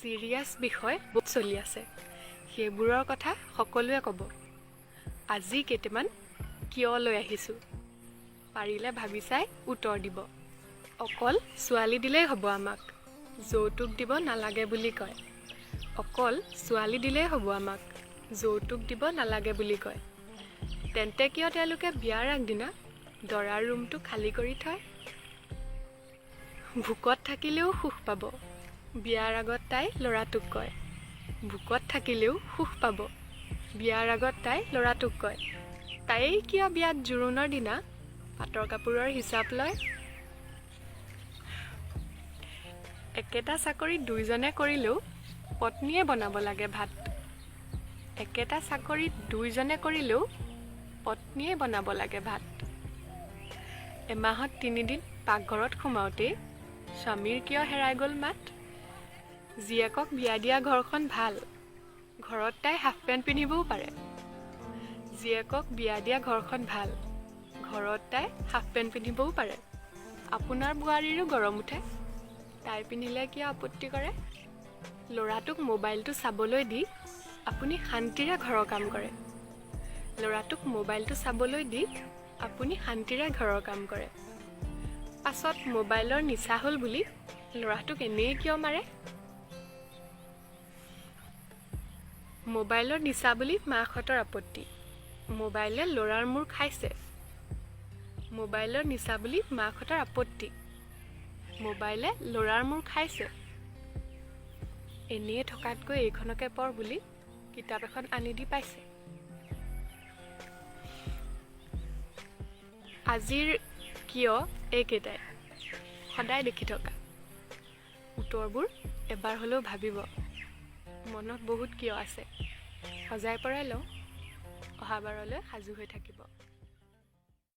Serious বিষয় বহুত চলি আছে, সেইবোৰৰ কথা সকলোৱে ক'ব। আজি কেইটামান কিয় লৈ আহিছোঁ, পাৰিলে ভাবি চাই উত্তৰ দিব। অকল ছোৱালী দিলেই হ'ব আমাক, যৌতুক দিব নালাগে বুলি কয়। অকল ছোৱালী দিলেই হ'ব আমাক, যৌতুক দিব নালাগে বুলি কয়। তেন্তে কিয় তেওঁলোকে বিয়াৰ আগদিনা দৰাৰ ৰুমটো খালী কৰি থয়? ভোকত থাকিলেও সুখ পাব, বিয়াৰ আগত তাই ল'ৰাটোক কয়। ভোকত থাকিলেও সুখ পাব, বিয়াৰ আগত তাই ল'ৰাটোক কয়। তাইয়েই কিয় বিয়াত জোৰোণৰ দিনা পাটৰ কাপোৰৰ হিচাপ লয়? একেটা চাকৰি দুইজনে কৰিলেও পত্নীয়ে বনাব লাগে ভাত। একেটা চাকৰি দুইজনে কৰিলেও পত্নীয়ে বনাব লাগে ভাত। এমাহত 3 দিন পাকঘৰত সোমাওঁতেই স্বামীৰ কিয় হেৰাই গ'ল মাত? জীয়েকক বিয়া দিয়া ঘৰখন ভাল, ঘৰত তাই হাফ পেণ্ট পিন্ধিবও পাৰে। জীয়েকক বিয়া দিয়া ঘৰখন ভাল, ঘৰত তাই হাফ পেণ্ট পিন্ধিবও পাৰে। আপোনাৰ বোৱাৰীৰো গৰম উঠে, তাই পিন্ধিলে কিয় আপত্তি কৰে? ল'ৰাটোক মোবাইলটো চাবলৈ দি আপুনি শান্তিৰে ঘৰৰ কাম কৰে। ল'ৰাটোক মোবাইলটো চাবলৈ দি আপুনি শান্তিৰে ঘৰৰ কাম কৰে। পাছত মোবাইলৰ নিচা হ'ল বুলি ল'ৰাটোক এনেই কিয় মাৰে? মোবাইলৰ নিচা বুলি মাকহঁতৰ আপত্তি, মোবাইলে ল'ৰাৰ মূৰ খাইছে। মোবাইলৰ নিচা বুলি মাকহঁতৰ আপত্তি, মোবাইলে ল'ৰাৰ মূৰ খাইছে। এনেয়ে থকাতকৈ এইখনকে পঢ় বুলি কিতাপ এখন আনি দি পাইছে। আজিৰ কিয় এইকেইটাই সদায় দেখি থকা। উত্তৰবোৰ এবাৰ হ'লেও ভাবিব। মনত বহুত কিয় আছে, সজাই পৰাই লওঁ, অহাবাৰলৈ সাজু হৈ থাকিব।